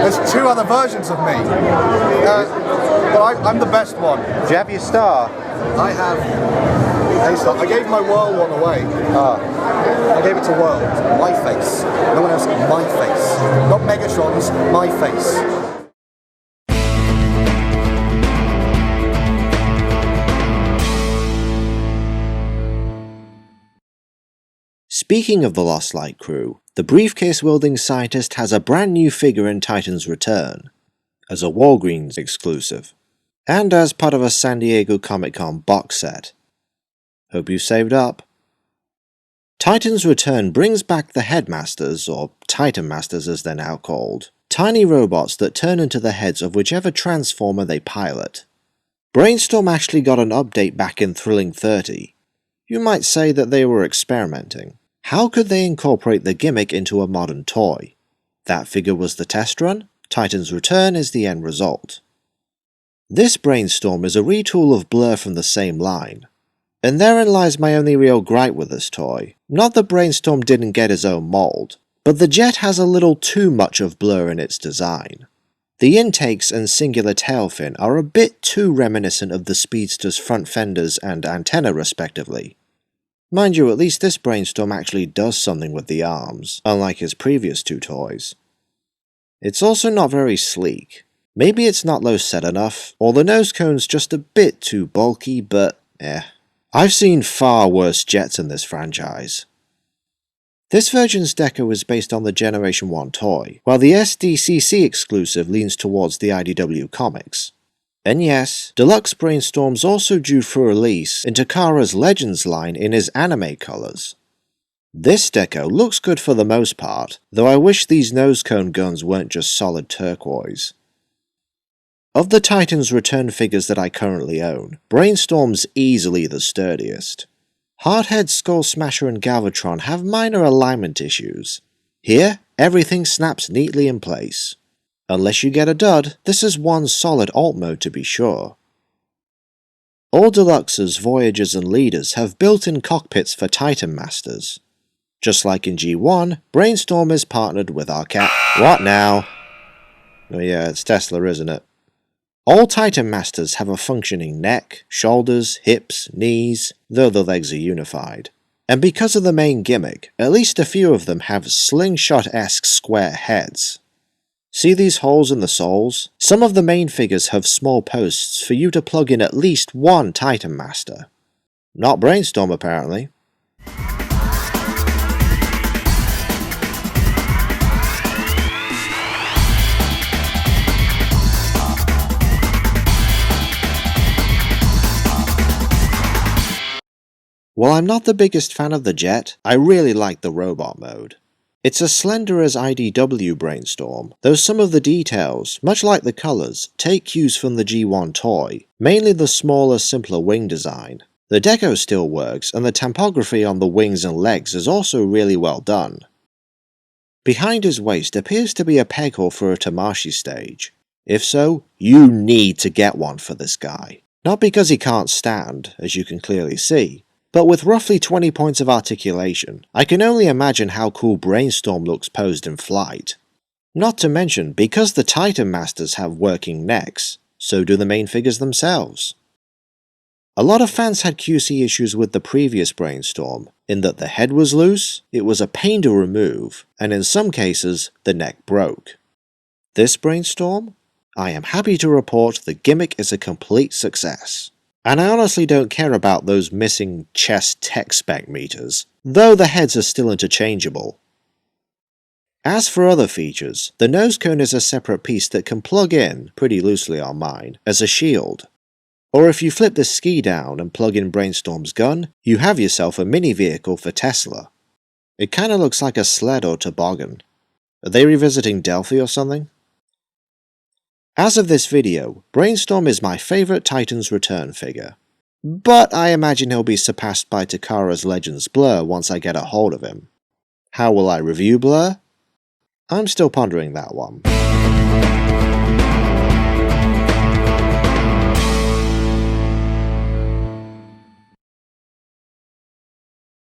There's two other versions of me. But I'm the best one. Do you have your star? I have a star. I gave my World one away. I gave it to World. My face. No one else. My face. Not Megatron's. My face. Speaking of the Lost Light crew, the briefcase-wielding scientist has a brand new figure in Titan's Return, as a Walgreens exclusive, and as part of a San Diego Comic-Con box set. Hope you saved up. Titan's Return brings back the Headmasters, or Titan Masters as they're now called, tiny robots that turn into the heads of whichever transformer they pilot. Brainstorm actually got an update back in Thrilling 30. You might say that they were experimenting. How could they incorporate the gimmick into a modern toy? That figure was the test run, Titan's Return is the end result. This Brainstorm is a retool of Blur from the same line. And therein lies my only real gripe with this toy. Not that Brainstorm didn't get his own mold, but the jet has a little too much of Blur in its design. The intakes and singular tail fin are a bit too reminiscent of the Speedster's front fenders and antenna respectively. Mind you, at least this Brainstorm actually does something with the arms, unlike his previous two toys. It's also not very sleek. Maybe it's not low set enough, or the nose cone's just a bit too bulky, but I've seen far worse jets in this franchise. This version's deco is based on the Generation 1 toy, while the SDCC exclusive leans towards the IDW comics. And yes, Deluxe Brainstorm's also due for release in Takara's Legends line in his anime colours. This deco looks good for the most part, though I wish these nose cone guns weren't just solid turquoise. Of the Titan's Return figures that I currently own, Brainstorm's easily the sturdiest. Hardhead, Skull Smasher and Galvatron have minor alignment issues. Here, everything snaps neatly in place. Unless you get a dud, this is one solid alt mode to be sure. All Deluxes, Voyagers and Leaders have built-in cockpits for Titan Masters. Just like in G1, Brainstorm is partnered with our cat. What now? Oh yeah, it's Teslor, isn't it? All Titan Masters have a functioning neck, shoulders, hips, knees, though the legs are unified. And because of the main gimmick, at least a few of them have slingshot-esque square heads. See these holes in the soles? Some of the main figures have small posts for you to plug in at least one Titan Master. Not Brainstorm apparently. While I'm not the biggest fan of the jet, I really like the robot mode. It's as slender as IDW Brainstorm, though some of the details, much like the colours, take cues from the G1 toy, mainly the smaller, simpler wing design. The deco still works, and the typography on the wings and legs is also really well done. Behind his waist appears to be a peg hole for a Tamashii stage. If so, you need to get one for this guy. Not because he can't stand, as you can clearly see, but with roughly 20 points of articulation, I can only imagine how cool Brainstorm looks posed in flight. Not to mention, because the Titan Masters have working necks, so do the main figures themselves. A lot of fans had QC issues with the previous Brainstorm, in that the head was loose, it was a pain to remove, and in some cases, the neck broke. This Brainstorm? I am happy to report the gimmick is a complete success. And I honestly don't care about those missing chest tech spec meters, though the heads are still interchangeable. As for other features, the nose cone is a separate piece that can plug in, pretty loosely on mine, as a shield. Or if you flip the ski down and plug in Brainstorm's gun, you have yourself a mini vehicle for Teslor. It kinda looks like a sled or toboggan. Are they revisiting Delphi or something? As of this video, Brainstorm is my favourite Titan's Return figure. But I imagine he'll be surpassed by Takara's Legends Blur once I get a hold of him. How will I review Blur? I'm still pondering that one.